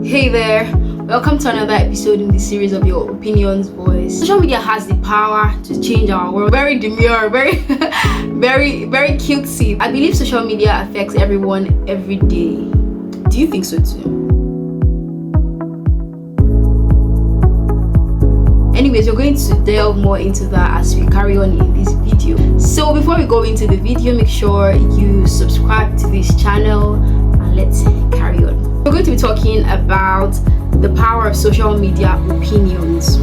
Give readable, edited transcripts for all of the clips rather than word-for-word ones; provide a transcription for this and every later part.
Hey there, welcome to another episode in the series of Your Opinions Voice. Social media has the power to change our world. Very demure, very very cutesy. I believe social media affects everyone every day. Do you think so too? Anyways, we're going to delve more into that as we carry on in this video. So before we go into the video, make sure you subscribe to this channel and let's carry on. We're going to be talking about the power of social media opinions.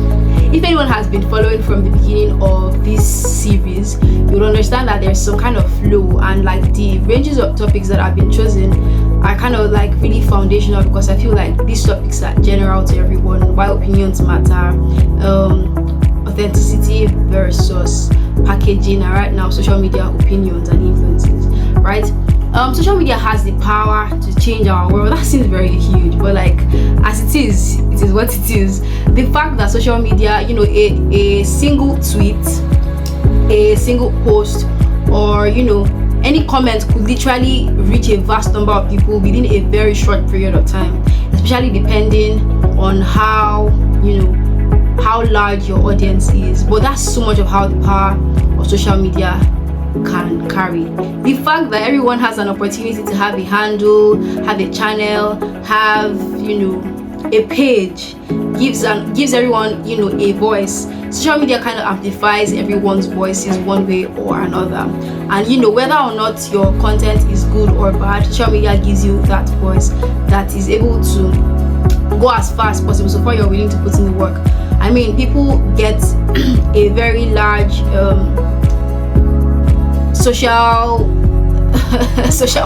If anyone has been following from the beginning of this series, you'll understand that there's some kind of flow, and like the ranges of topics that have been chosen are kind of like really foundational, because I feel like these topics are general to everyone. Why opinions matter, authenticity versus packaging, and right now social media opinions and influences, right? Social media has the power to change our world. That seems very huge, but like as it is what it is. The fact that social media, a single tweet, a single post, or any comment could literally reach a vast number of people within a very short period of time, especially depending on how large your audience is. But that's so much of how the power of social media can carry. The fact that everyone has an opportunity to have a handle, have a channel, have a page, gives everyone a voice. Social media kind of amplifies everyone's voices one way or another, and whether or not your content is good or bad, social media gives you that voice that is able to go as far as possible, so far you're willing to put in the work. I mean, people get a very large social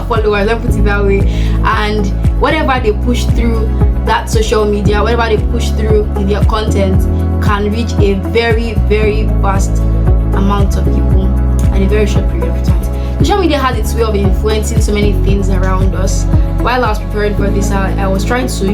followers, let's put it that way, and whatever they push through that social media, whatever they push through in their content, can reach a very vast amount of people in a very short period of time. Social media has its way of influencing so many things around us. While I was preparing for this, I was trying to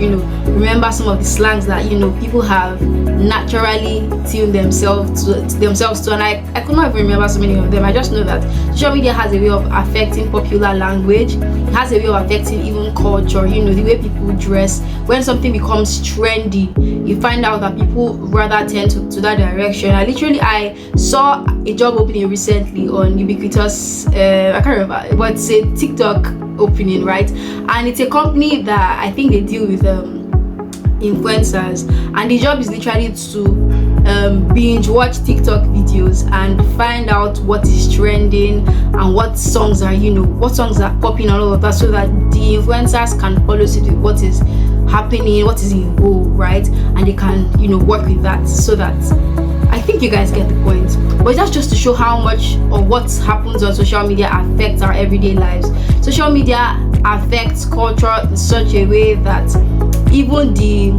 remember some of the slangs that people have naturally tuned themselves to, and I could not even remember so many of them. I just know that social media has a way of affecting popular language. It has a way of affecting even culture, the way people dress. When something becomes trendy, you find out that people rather tend to that direction. I saw a job opening recently on ubiquitous, I can't remember, but it's a TikTok opening, right? And it's a company that I think they deal with influencers, and the job is literally to binge watch TikTok videos and find out what is trending and what songs are popping and all of that, so that the influencers can follow suit with what is happening, what is in vogue, right? And they can work with that, so that I think you guys get the point. But that's just to show how much of what happens on social media affects our everyday lives. Social media affects culture in such a way that even the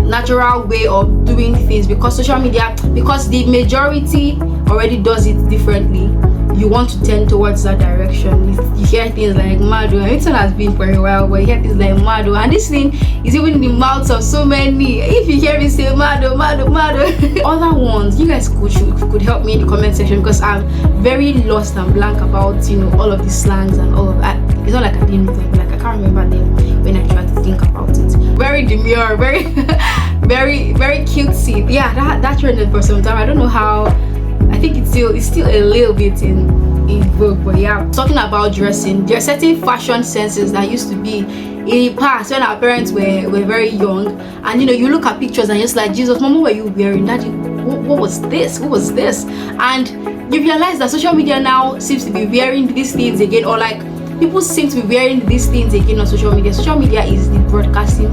natural way of doing things, because the majority already does it differently, you want to tend towards that direction. You hear things like Mado, and it has been for a while, but you hear things like Mado, and this thing is even in the mouths of so many. If you hear me say Mado, other ones, you guys could help me in the comment section, because I'm very lost and blank about all of these slangs and all of that. It's not like I didn't know them, like I can't remember them when I try to think about it. Very demure, very cutesy. Yeah, that trended for some time. I don't know how. I think it's still a little bit in vogue, but yeah. Talking about dressing, there are certain fashion senses that used to be in the past when our parents were very young, and you look at pictures and you're just like, Jesus, Mama, what were you wearing? Daddy, what was this? What was this? And you realize that social media now seems to be wearing these things again, or like people seem to be wearing these things again on social media. Social media is the broadcasting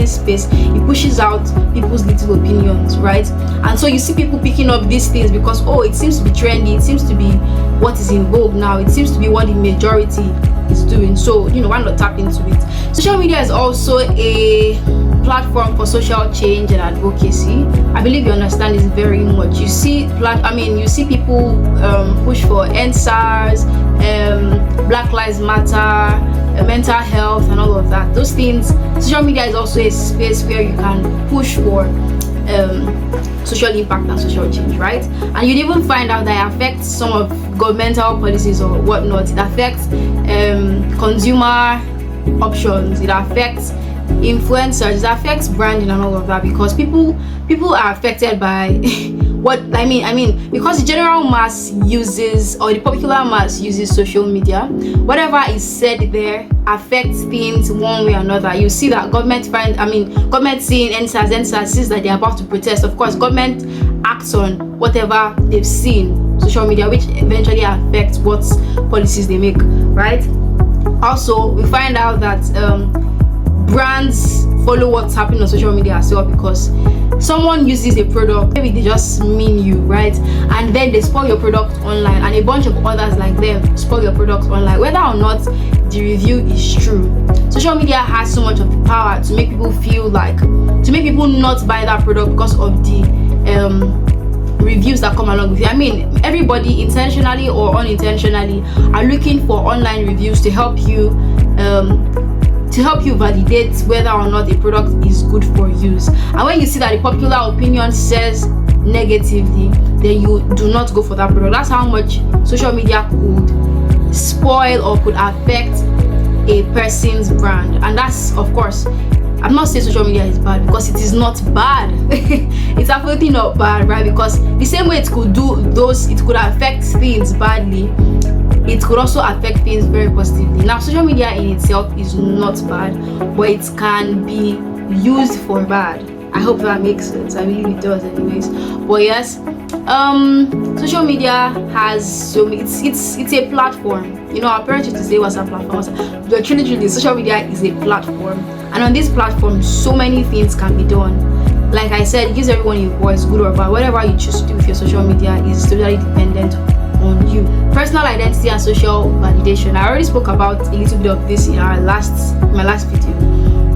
space. It pushes out people's little opinions, right? And so you see people picking up these things because it seems to be trendy, it seems to be what is in vogue now, it seems to be what the majority is doing. So why not tap into it? Social media is also a platform for social change and advocacy. I believe you understand this very much. You see people push for NSARS, Black Lives Matter, mental health, and all of that. Those things. Social media is also a space where you can push for social impact and social change, right? And you'd even find out that it affects some of governmental policies or whatnot. It affects consumer options. It affects influencers, it affects branding and all of that, because people are affected by what I mean because the general mass uses, or the popular mass uses, social media. Whatever is said there affects things one way or another. You see that government seeing NSAS sees that they're about to protest. Of course, government acts on whatever they've seen social media, which eventually affects what policies they make, right? Also, we find out that brands follow what's happening on social media as well, because someone uses a product, maybe they just mean you, right, and then they spoil your product online, and a bunch of others like them spoil your product online, whether or not the review is true. Social media has so much of the power to make people not buy that product because of the reviews that come along with it. I mean, everybody, intentionally or unintentionally, are looking for online reviews to help you validate whether or not a product is good for use. And when you see that the popular opinion says negatively, then you do not go for that product. That's how much social media could spoil or could affect a person's brand. And that's, of course, I'm not saying social media is bad, because it is not bad. It's absolutely not bad, right? Because the same way it could affect things badly, it could also affect things very positively. Now, social media in itself is not bad, but it can be used for bad. I hope that makes sense. I believe it does anyways. But yes, social media has it's a platform. You know, our parents used to say what's a platform. But truly, social media is a platform. And on this platform, so many things can be done. Like I said, it gives everyone a voice, good or bad. Whatever you choose to do with your social media is totally dependent on you. Personal identity and social validation. I already spoke about a little bit of this in my last video,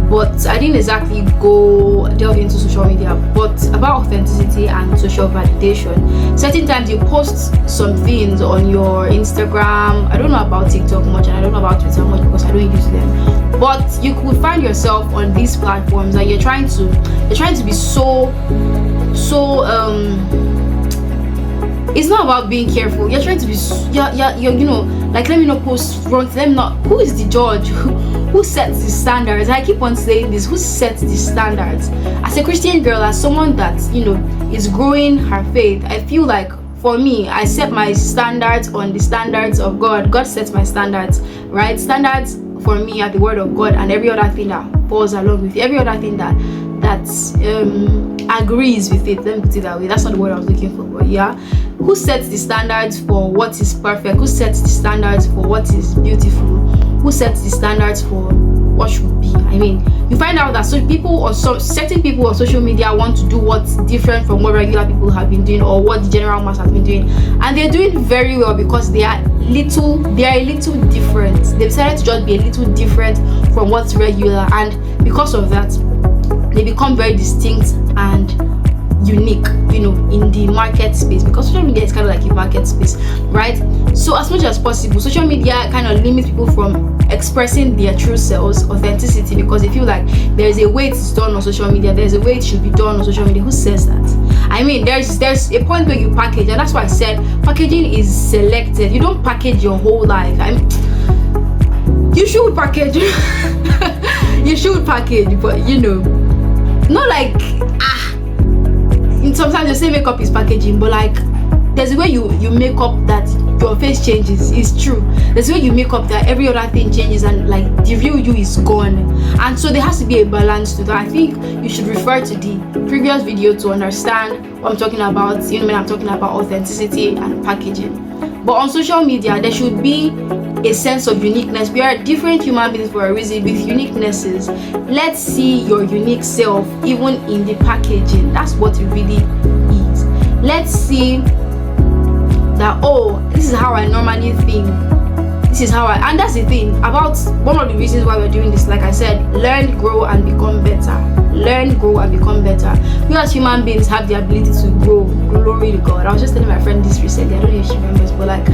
but I didn't exactly delve into social media. But about authenticity and social validation, certain times you post some things on your Instagram. I don't know about TikTok much, and I don't know about Twitter much because I don't use them. But you could find yourself on these platforms and you're trying to be so it's not about being careful. You're trying to be like, let me not post wrong. Who is the judge? Who sets the standards? I keep on saying this. Who sets the standards? As a Christian girl, as someone that is growing her faith, I feel like, for me, I set my standards on the standards of God. God sets my standards, right? Standards for me are the word of God, and every other thing that falls along with it, every other thing that agrees with it. Let me put it that way. That's not the word I was looking for, but yeah. Who sets the standards for what is perfect? Who sets the standards for what is beautiful? Who sets the standards for what should be? I mean, you find out that certain people on social media want to do what's different from what regular people have been doing, or what the general mass has been doing, and they're doing very well because they are a little different. They decided to just be a little different from what's regular, and because of that, they become very distinct and unique, in the market space, because social media is kind of like a market space, right? So as much as possible, social media kind of limits people from expressing their true selves, authenticity, because they feel like there's a way it's done on social media, there's a way it should be done on social media. Who says that? I mean, there's a point where you package, and that's why I said packaging is selected. You don't package your whole life. You should package. You should package, but not like sometimes you say makeup is packaging, but like there's a way you make up that your face changes. It's true. There's a way you make up that every other thing changes, and like the real you is gone. And so there has to be a balance to that. I think you should refer to the previous video to understand what I'm talking about. When I'm talking about authenticity and packaging. But on social media, there should be a sense of uniqueness. We are different human beings for a reason, with uniquenesses. Let's see your unique self even in the packaging. That's what it really is. Let's see that, this is how I normally think. This is how and that's the thing about one of the reasons why we're doing this. Like I said, learn, grow, and become better. Learn, grow, and become better. We as human beings have the ability to grow. Glory to God. I was just telling my friend this recently. I don't know if she remembers, but like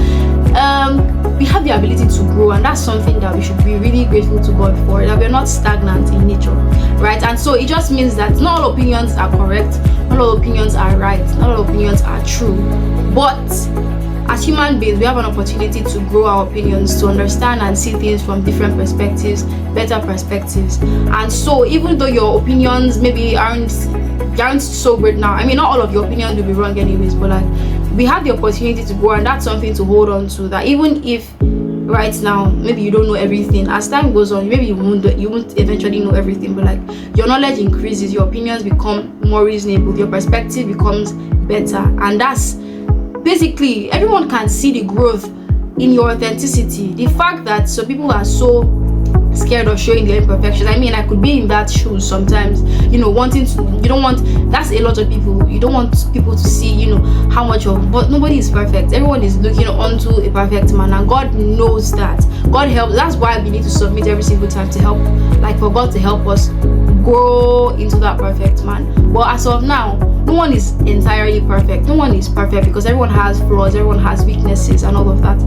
we have the ability to grow, and that's something that we should be really grateful to God for, that we're not stagnant in nature, right? And so it just means that not all opinions are correct, not all opinions are right, not all opinions are true, but as human beings, we have an opportunity to grow our opinions, to understand and see things from different perspectives, better perspectives. And so even though your opinions maybe aren't so great now, I mean, not all of your opinions will be wrong anyways, but like, we have the opportunity to grow, and that's something to hold on to, that even if right now maybe you don't know everything, as time goes on, maybe you won't eventually know everything, but like, your knowledge increases, your opinions become more reasonable, your perspective becomes better. And that's basically, everyone can see the growth in your authenticity. The fact that some people are so scared of showing their imperfections, I mean, I could be in that shoes sometimes, wanting to, you don't want, that's a lot of people, you don't want people to see, how much of, but nobody is perfect. Everyone is looking onto a perfect man, and God knows that. God helps. That's why we need to submit every single time to help, like, for God to help us grow into that perfect man. But as of now, no one is entirely perfect. No one is perfect, because everyone has flaws, everyone has weaknesses and all of that.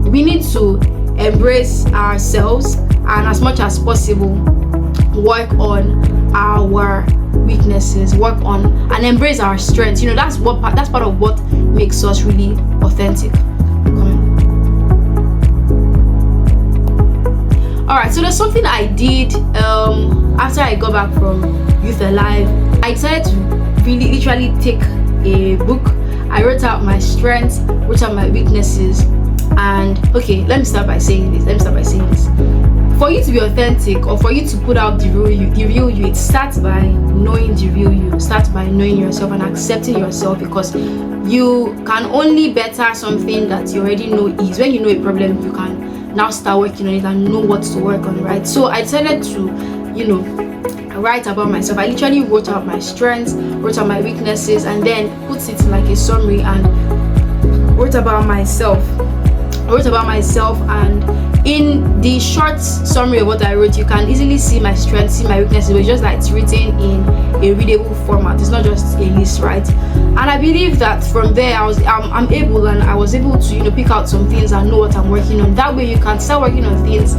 We need to embrace ourselves, and as much as possible work on our weaknesses, work on and embrace our strengths. That's part of what makes us really authentic. Alright, so there's something I did after I got back from Youth Alive. I decided to really literally take a book. I wrote out my strengths, wrote out my weaknesses. And okay, let me start by saying this. For you to be authentic, or for you to put out the real you, it starts by knowing the real you. It starts by knowing yourself and accepting yourself, because you can only better something that you already know is. When you know a problem, you can now start working on it and know what to work on, right? So I decided to, write about myself. I literally wrote out my strengths, wrote out my weaknesses, and then put it in like a summary and wrote about myself. And in the short summary of what I wrote, you can easily see my strengths, see my weaknesses. It's just like it's written in a readable format. It's not just a list, right? And I believe that from there, I was able to pick out some things and know what I'm working on. That way, you can start working on things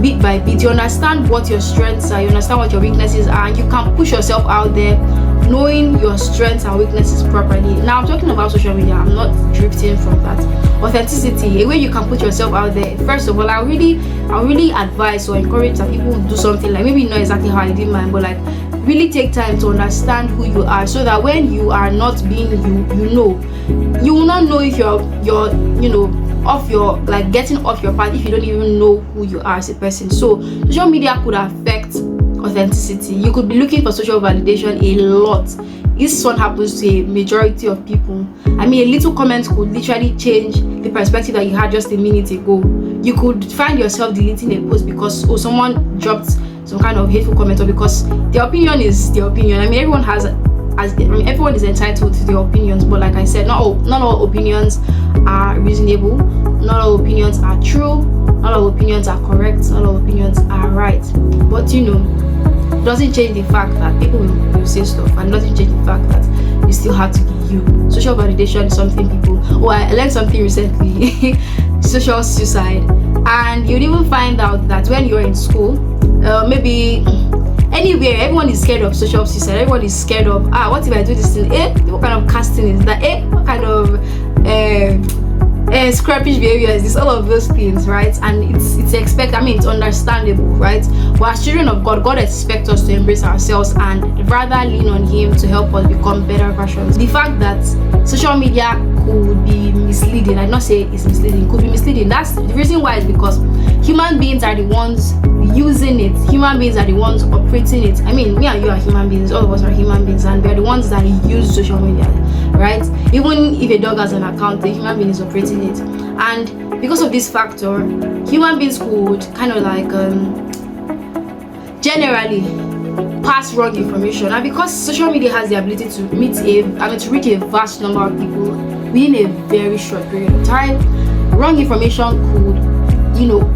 bit by bit. You understand what your strengths are, you understand what your weaknesses are, and you can push yourself out there, knowing your strengths and weaknesses properly. Now I'm talking about social media, I'm not drifting from that. Authenticity, a way you can put yourself out there. First of all, I really advise or encourage that people do something like, maybe not exactly how I did mine, but like really take time to understand who you are, so that when you are not being you will not know if you're off your, like, getting off your path, if you don't even know who you are as a person. So social media could affect authenticity. You could be looking for social validation a lot. This one happens to a majority of people. I mean, a little comment could literally change the perspective that you had just a minute ago. You could find yourself deleting a post because someone dropped some kind of hateful comment, or because their opinion is their opinion. I mean, everyone is entitled to their opinions, but like I said, not all opinions are reasonable, not all opinions are true, not all opinions are correct, not all opinions are right. But it doesn't change the fact that people will say stuff, and it doesn't change the fact that you still have to be you. Social validation is something I learned something recently, social suicide. And you'll even find out that when you're in school, maybe anywhere, everyone is scared of social suicide. Everyone is scared of, what if I do this thing? What kind of casting is that? What kind of scrappish behavior is this? All of those things, right? And it's understandable, right? But as children of God, God expects us to embrace ourselves and rather lean on Him to help us become better versions. The fact that social media could be misleading, I not say it's misleading, could be misleading. That's the reason why, is because human beings are the ones using it. Human beings are the ones operating it. I mean, me and you are human beings, all of us are human beings, and we are the ones that use social media, right? Even if a dog has an account, the human being is operating it. And because of this factor, human beings could kind of like generally pass wrong information. And because social media has the ability to reach a vast number of people within a very short period of time, wrong information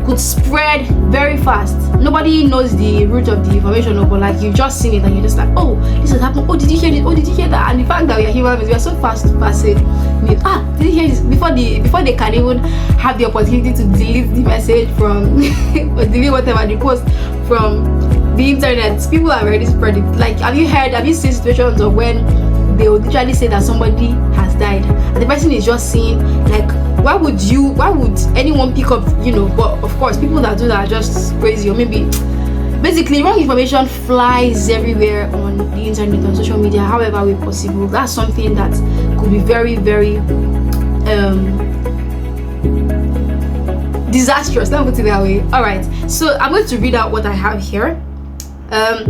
could spread very fast. Nobody knows the root of the information, but like, you've just seen it and you're just like, oh, this has happened, oh, did you hear this, oh, did you hear that? And the fact that we are human beings, we are so fast to pass it. Did you hear this? Before they can even have the opportunity to delete the message from or delete whatever the post from the internet, people are already spreading. Like, have you seen situations of when they will literally say that somebody has died, and the person is just seeing, like, why would anyone pick up, but of course people that do that are just crazy, or maybe basically wrong information flies everywhere on the internet, on social media, however way possible. That's something that could be very, very disastrous. Let me put it that way. All right, so I'm going to read out what I have here. I'm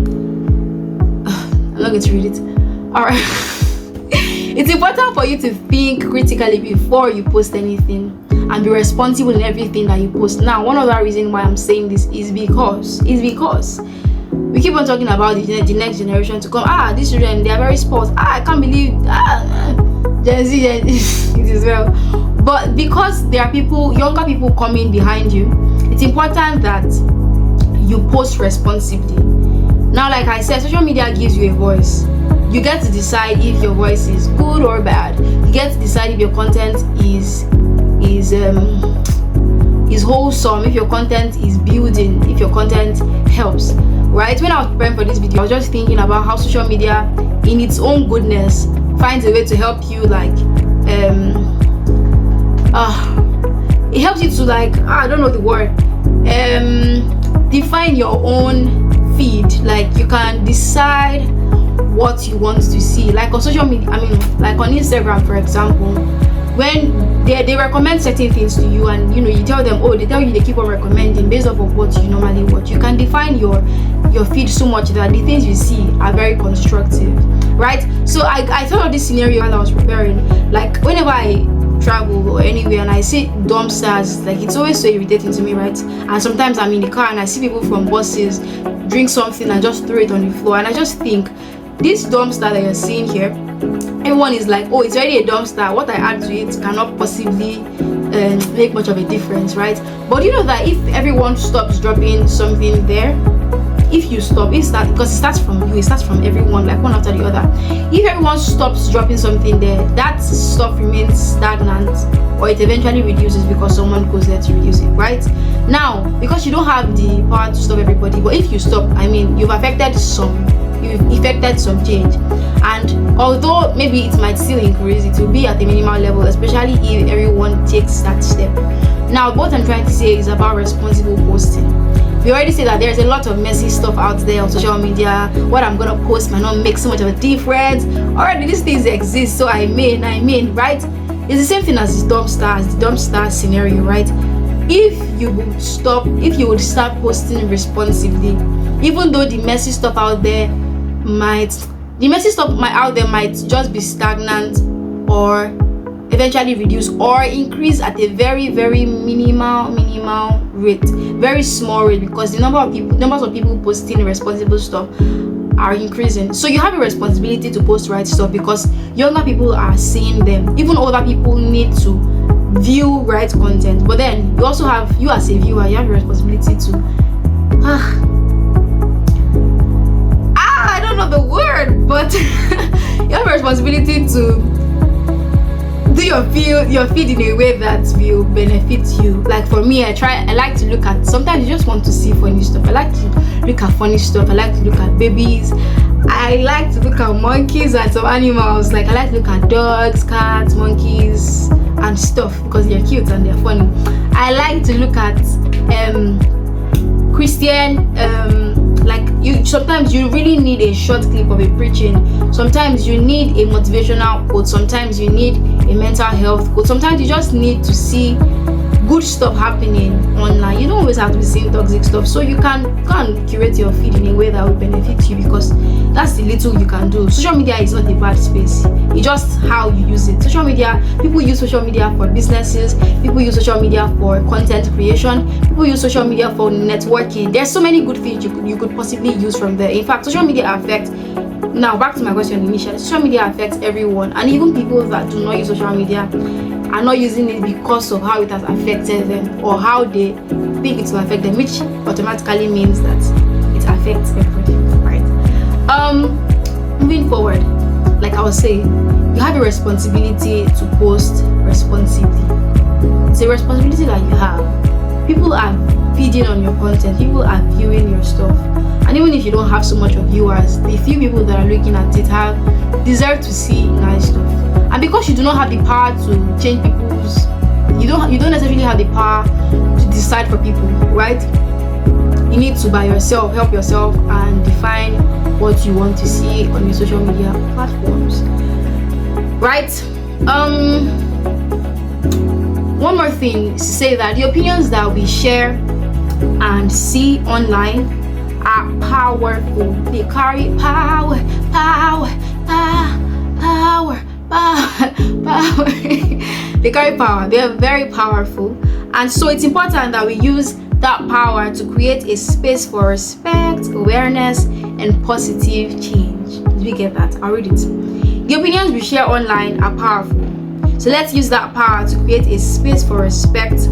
not going to read it. All right. It's important for you to think critically before you post anything, and be responsible in everything that you post. Now, one other reason why I'm saying this is because we keep on talking about the next generation to come. These children, they are very sports. I can't believe Gen Z it as well. But because there are younger people coming behind you, it's important that you post responsibly. Now, like I said, social media gives you a voice. You get to decide if your voice is good or bad. You get to decide if your content is wholesome, if your content is building, if your content helps. Right? When I was preparing for this video, I was just thinking about how social media, in its own goodness, finds a way to help you, like it helps you to, like, I don't know the word, define your own feed. Like, you can decide what you want to see, like on social media, like on Instagram, for example, when they recommend certain things to you, and you tell them, they keep on recommending based off of what you normally watch. You can define your feed so much that the things you see are very constructive, right? So I thought of this scenario while I was preparing. Like, whenever I travel or anywhere and I see dumpsters, like, it's always so irritating to me, right? And sometimes I'm in the car and I see people from buses drink something and just throw it on the floor, and I just think, this dumpster that you're seeing here, everyone is like, it's already a dumpster, what I add to it cannot possibly make much of a difference, right? But you know that if everyone stops dropping something there, because it starts from you, it starts from everyone, like one after the other. If everyone stops dropping something there, that stuff remains stagnant, or it eventually reduces because someone goes there to reduce it, right? Now, because you don't have the power to stop everybody, but if you stop, you've effected some change. And although maybe it might still increase, it will be at a minimal level, especially if everyone takes that step. Now, what I'm trying to say is about responsible posting. We already said that there's a lot of messy stuff out there on social media. What I'm gonna post might not make so much of a difference. Already these things exist, so I mean, right? It's the same thing as the dumpster scenario, right? If you would start posting responsibly, even though the messy stuff out there might just be stagnant, or eventually reduce or increase at a very, very minimal rate, very small rate, because the numbers of people posting responsible stuff are increasing. So you have a responsibility to post right stuff, because younger people are seeing them. Even older people need to view right content. But then you as a viewer, you have a responsibility to I don't know the word, but you have a responsibility to do your feed in a way that will benefit you. Like for me, I like to look at, sometimes you just want to see funny stuff. I like to look at funny stuff. I like to look at babies. I like to look at monkeys and some animals. Like I like to look at dogs, cats, monkeys and stuff, because they're cute and they're funny. I like to look at Christian, sometimes you really need a short clip of a preaching. Sometimes you need a motivational quote. Sometimes you need a mental health quote. Sometimes you just need to see good stuff happening online. You don't always have to be seeing toxic stuff. So you can curate your feed in a way that will benefit you, because that's the little you can do. Social media is not a bad space. It's just how you use it. People use social media for businesses. People use social media for content creation. People use social media for networking. There's so many good things you could possibly use from there. In fact, social media affects, now back to my question initially, social media affects everyone, and even people that do not use social media are not using it because of how it has affected them or how they think it will affect them, which automatically means that it affects everybody, right? Moving forward, like I was saying, you have a responsibility to post responsibly. It's a responsibility that you have. People are feeding on your content, people are viewing your stuff, and even if you don't have so much of viewers, the few people that are looking at it deserve to see nice stuff. And because you do not have the power to change people's, you don't necessarily have the power to decide for people, right? You need to by yourself help yourself and define what you want to see on your social media platforms, right? One more thing is to say that the opinions that we share and see online are powerful. They carry power. They carry power. They are very powerful, and so it's important that we use that power to create a space for respect, awareness, and positive change. Did we get that? I'll read it. The opinions we share online are powerful, so let's use that power to create a space for respect,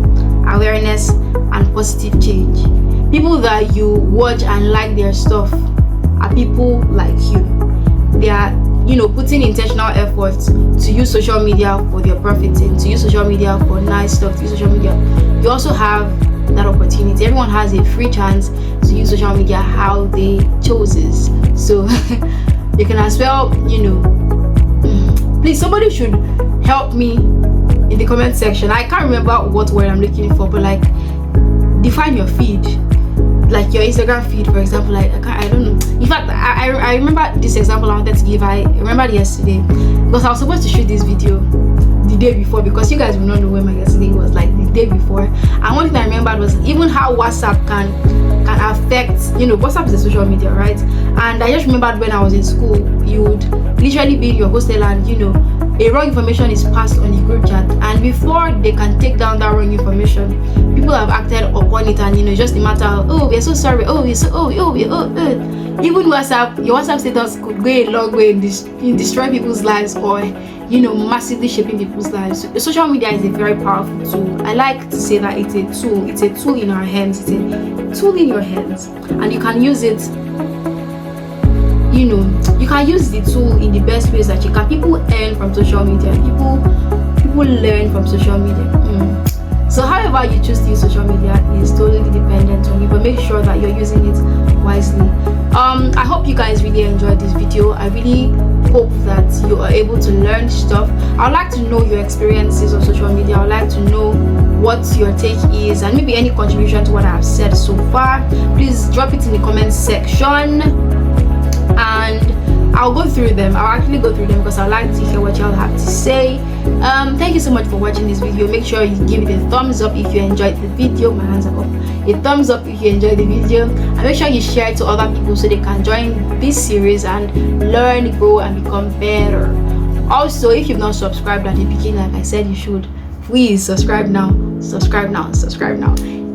awareness, and positive change. People that you watch and like their stuff are people like you. They are, putting intentional efforts to use social media for their profiting, to use social media for nice stuff, to use social media. You also have that opportunity. Everyone has a free chance to use social media how they chooses. So you can as well, please, somebody should help me in the comment section. I can't remember what word I'm looking for, but like, define your feed, like your Instagram feed, for example. Like, I don't know. In fact, I remember this example I wanted to give. I remembered yesterday because I was supposed to shoot this video the day before, because you guys will not know when my yesterday was, like the day before. And one thing I remembered was even how WhatsApp can affect, WhatsApp is a social media, right? And I just remembered when I was in school, you would literally be in your hostel and a wrong information is passed on the group chat, and before they can take down that wrong information, people have acted upon it, and just a matter of, oh, we're so sorry, even WhatsApp, your WhatsApp status could go a long way in destroying people's lives, or massively shaping people's lives. So social media is a very powerful tool. I like to say that it's a tool in our hands, it's a tool in your hands, and you can use it. You can use the tool in the best ways that you can. People earn from social media. People learn from social media. So however you choose to use social media is totally dependent on you, but make sure that you're using it wisely. I hope you guys really enjoyed this video. I really hope that you are able to learn stuff. I'd like to know your experiences on social media. I'd like to know what your take is, and maybe any contribution to what I've said so far. Please drop it in the comment section, and I'll go through them. I'll actually go through them because I like to hear what y'all have to say. Thank you so much for watching this video. Make sure you give it a thumbs up if you enjoyed the video. My hands are up. A thumbs up if you enjoyed the video, and make sure you share it to other people so they can join this series and learn, grow, and become better. Also, if you've not subscribed at the beginning, like I said you should, please subscribe now.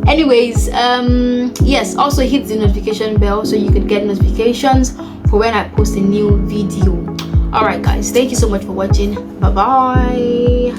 Anyways, yes, also hit the notification bell so you could get notifications for when I post a new video. Alright guys, thank you so much for watching. Bye bye.